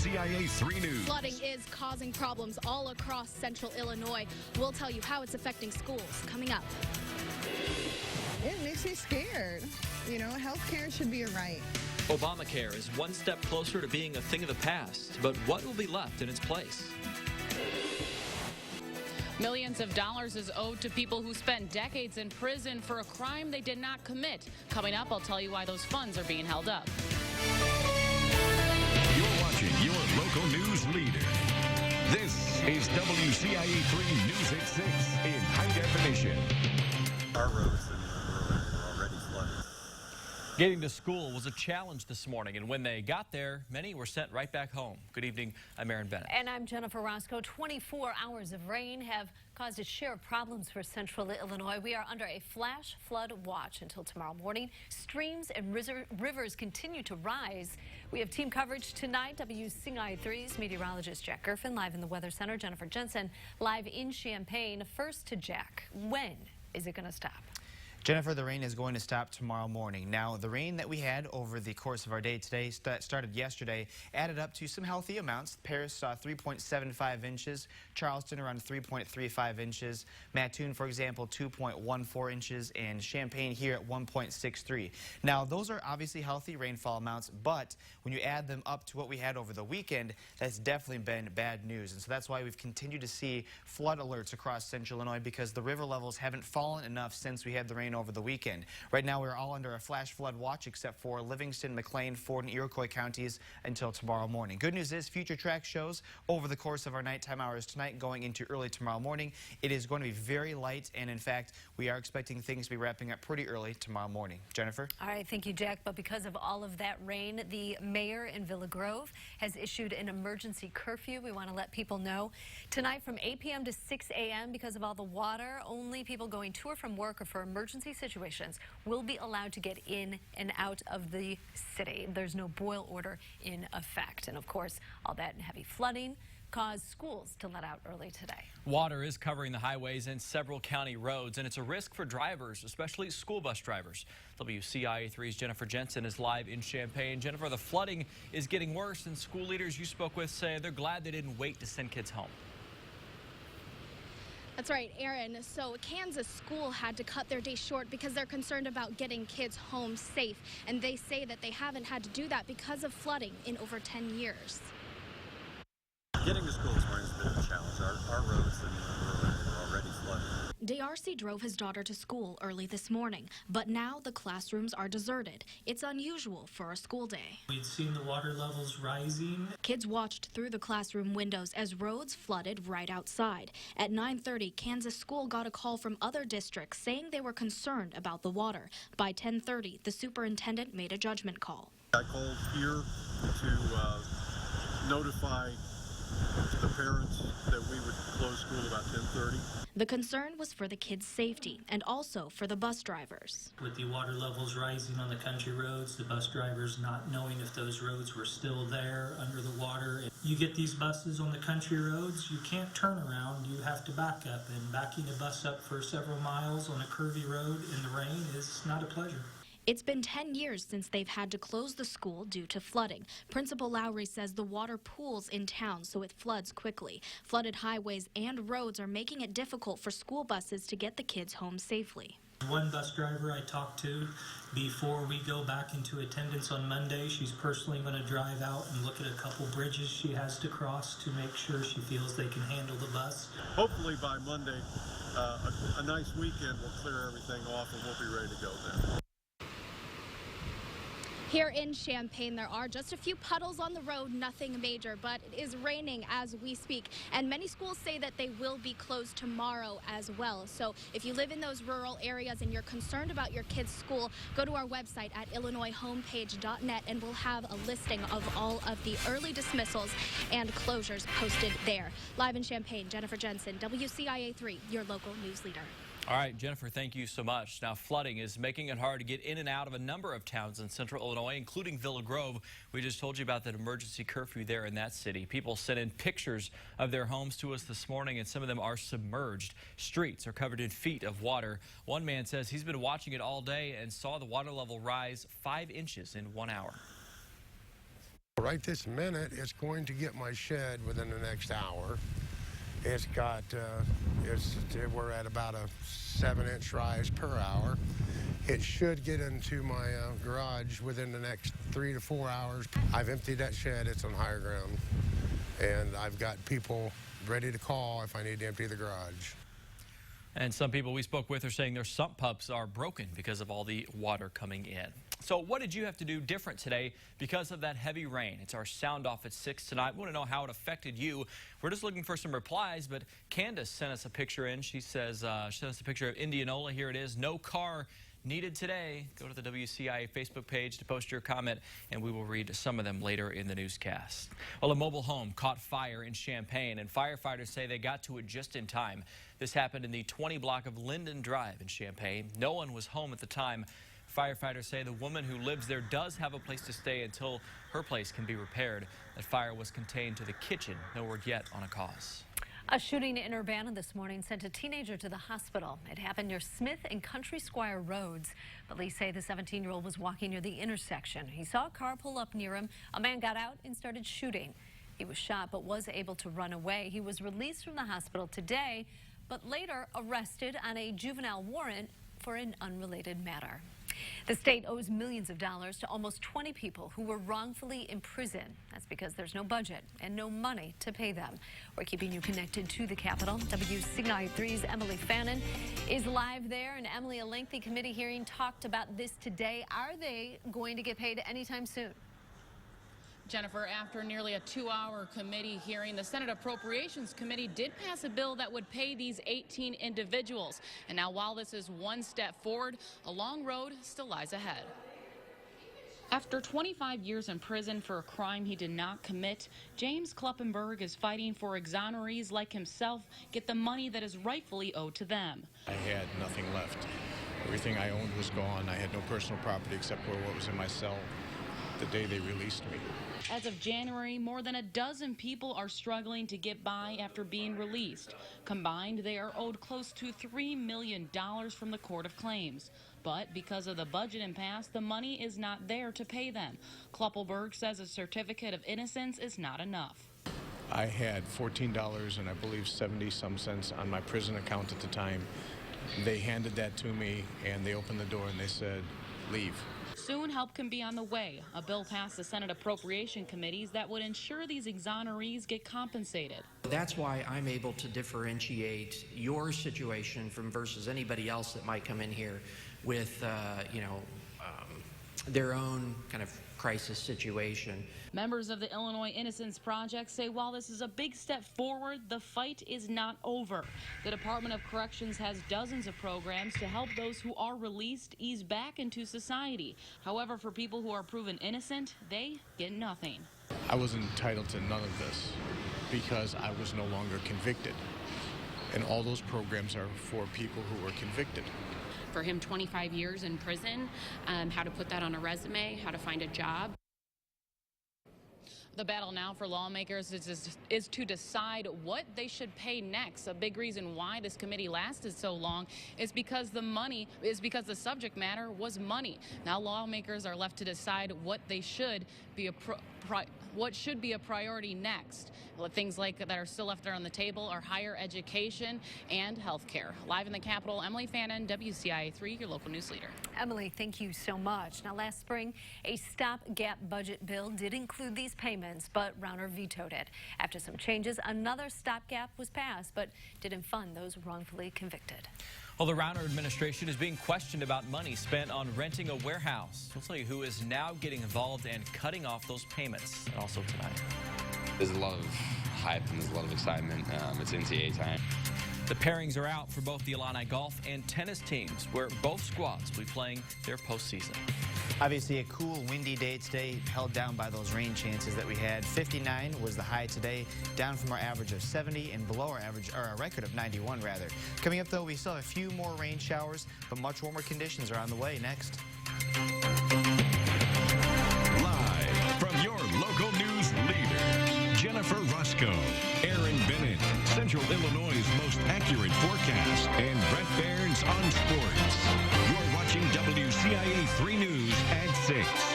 WCIA 3 News. Flooding is causing problems all across central Illinois. We'll tell you how it's affecting schools coming up. It makes me scared. You know, healthcare should be a right. Obamacare is one step closer to being a thing of the past, but what will be left in its place? Millions of dollars is owed to people who spent decades in prison for a crime they did not commit. Coming up, I'll tell you why those funds are being held up. You're watching your local news leader. This is WCIA 3 News at 6 in high definition. Our roads are already flooded. Getting to school was a challenge this morning, and when they got there, many were sent right back home. Good evening, I'm Aaron Bennett. And I'm Jennifer Roscoe. 24 hours of rain have caused a share of problems for central Illinois. We are under a flash flood watch until tomorrow morning. Streams and rivers continue to rise. We have team coverage tonight. WCIA 3's meteorologist Jack Griffin live in the Weather Center. Jennifer Jensen live in Champaign. First to Jack. When is it going to stop? Jennifer, the rain is going to stop tomorrow morning. Now, the rain that we had over the course of our day today started yesterday, added up to some healthy amounts. Paris saw 3.75 inches, Charleston around 3.35 inches, Mattoon, for example, 2.14 inches, and Champaign here at 1.63. Now, those are obviously healthy rainfall amounts, but when you add them up to what we had over the weekend, that's definitely been bad news. And so that's why we've continued to see flood alerts across central Illinois, because the river levels haven't fallen enough since we had the rain over the weekend. Right now, we're all under a flash flood watch except for Livingston, McLean, Ford, and Iroquois counties until tomorrow morning. Good news is future track shows over the course of our nighttime hours tonight going into early tomorrow morning. It is going to be very light, and in fact, we are expecting things to be wrapping up pretty early tomorrow morning. Jennifer? All right, thank you, Jack. But because of all of that rain, the mayor in Villa Grove has issued an emergency curfew. We want to let people know tonight from 8 p.m. to 6 a.m. because of all the water, only people going to or from work or for emergency situations will be allowed to get in and out of the city. There's no boil order in effect. And of course, all that heavy flooding caused schools to let out early today. Water is covering the highways and several county roads, and it's a risk for drivers, especially school bus drivers. WCIA 3's Jennifer Jensen is live in Champaign. Jennifer, the flooding is getting worse, and school leaders you spoke with say they're glad they didn't wait to send kids home. That's right, Aaron. So Kansas school had to cut their day short because they're concerned about getting kids home safe. And they say that they haven't had to do that because of flooding in over 10 years. Getting to school this morning has been a challenge. Our roads are already flooded. Darcy drove his daughter to school early this morning, but now the classrooms are deserted. It's unusual for a school day. We'd seen the water levels rising. Kids watched through the classroom windows as roads flooded right outside. At 9:30, Kansas school got a call from other districts saying they were concerned about the water. By 10:30, the superintendent made a judgment call. I called here to notify the parents that we would close school about 10:30. The concern was for the kids' safety and also for the bus drivers. With the water levels rising on the country roads, the bus drivers not knowing if those roads were still there under the water. If you get these buses on the country roads, you can't turn around, you have to back up. And backing a bus up for several miles on a curvy road in the rain is not a pleasure. It's been 10 years since they've had to close the school due to flooding. Principal Lowry says the water pools in town, so it floods quickly. Flooded highways and roads are making it difficult for school buses to get the kids home safely. One bus driver I talked to before we go back into attendance on Monday, she's personally going to drive out and look at a couple bridges she has to cross to make sure she feels they can handle the bus. Hopefully by Monday, a nice weekend will clear everything off and we'll be ready to go then. Here in Champaign, there are just a few puddles on the road, nothing major, but it is raining as we speak. And many schools say that they will be closed tomorrow as well. So if you live in those rural areas and you're concerned about your kids' school, go to our website at illinoishomepage.net and we'll have a listing of all of the early dismissals and closures posted there. Live in Champaign, Jennifer Jensen, WCIA 3, your local news leader. All right, Jennifer, thank you so much. Now, flooding is making it hard to get in and out of a number of towns in central Illinois, including Villa Grove. We just told you about that emergency curfew there in that city. People sent in pictures of their homes to us this morning, and some of them are submerged. Streets are covered in feet of water. One man says he's been watching it all day and saw the water level rise 5 inches in 1 hour. Right this minute, it's going to get my shed within the next hour. It's got, we're at about a 7-inch rise per hour. It should get into my garage within the next 3 to 4 hours. I've emptied that shed, it's on higher ground. And I've got people ready to call if I need to empty the garage. And some people we spoke with are saying their sump pumps are broken because of all the water coming in. So what did you have to do different today because of that heavy rain? It's our sound off at 6 tonight. We want to know how it affected you. We're just looking for some replies, but Candace sent us a picture in. She says, she sent us a picture of Indianola. Here it is. No car needed today. Go to the WCIA Facebook page to post your comment, and we will read some of them later in the newscast. Well, a mobile home caught fire in Champaign, and firefighters say they got to it just in time. This happened in the 20 block of Linden Drive in Champaign. No one was home at the time. Firefighters say the woman who lives there does have a place to stay until her place can be repaired. That fire was contained to the kitchen. No word yet on a cause. A shooting in Urbana this morning sent a teenager to the hospital. It happened near Smith and Country Squire roads. Police say the 17-year-old was walking near the intersection. He saw a car pull up near him. A man got out and started shooting. He was shot but was able to run away. He was released from the hospital today, but later arrested on a juvenile warrant for an unrelated matter. The state owes millions of dollars to almost 20 people who were wrongfully imprisoned. That's because there's no budget and no money to pay them. We're keeping you connected to the Capitol. WCIA 3's Emily Fannin is live there. And Emily, a lengthy committee hearing talked about this today. Are they going to get paid anytime soon? Jennifer, after nearly a 2-hour committee hearing, the Senate Appropriations Committee did pass a bill that would pay these 18 individuals. And now, while this is one step forward, a long road still lies ahead. After 25 years in prison for a crime he did not commit, James Kloppenberg is fighting for exonerees like himself get the money that is rightfully owed to them. I had nothing left. Everything I owned was gone. I had no personal property except for what was in my cell the day they released me. As of January, more than a dozen people are struggling to get by after being released. Combined, they are owed close to $3 million from the Court of Claims. But because of the budget impasse, the money is not there to pay them. Kloppelberg says a certificate of innocence is not enough. I had $14 and I believe 70-some cents on my prison account at the time. They handed that to me and they opened the door and they said, leave. Soon help can be on the way. A bill passed the Senate Appropriation Committees that would ensure these exonerees get compensated. That's why I'm able to differentiate your situation from versus anybody else that might come in here with, their own kind of crisis situation. Members of the Illinois Innocence Project say while this is a big step forward, the fight is not over. The Department of Corrections has dozens of programs to help those who are released ease back into society. However, for people who are proven innocent, they get nothing. I was entitled to none of this because I was no longer convicted. And all those programs are for people who were convicted. For him, 25 years in prison, how to put that on a resume, how to find a job. The battle now for lawmakers is to decide what they should pay next. A big reason why this committee lasted so long is because the subject matter was money. Now lawmakers are left to decide what they should be what should be a priority next. Well, things like that are still left there on the table are higher education and health care. Live in the Capitol, Emily Fannin, WCIA 3, your local news leader. Emily, thank you so much. Now, last spring, a stopgap budget bill did include these payments, but Rauner vetoed it. After some changes, another stopgap was passed, but didn't fund those wrongfully convicted. Well, the Rauner administration is being questioned about money spent on renting a warehouse. We'll tell you who is now getting involved and cutting off those payments. And also tonight, there's a lot of hype and there's a lot of excitement. It's NCAA time. The pairings are out for both the Illini golf and tennis teams, where both squads will be playing their postseason. Obviously, a cool, windy day today, held down by those rain chances that we had. 59 was the high today, down from our average of 70 and below our average, or our record of 91, rather. Coming up, though, we still have a few more rain showers, but much warmer conditions are on the way next. Live from your local news leader, Jennifer Roscoe, Aaron Bennett, Central Illinois' most accurate forecast, and Brett Bairns on sports. You're watching WCIA 3 News at 6.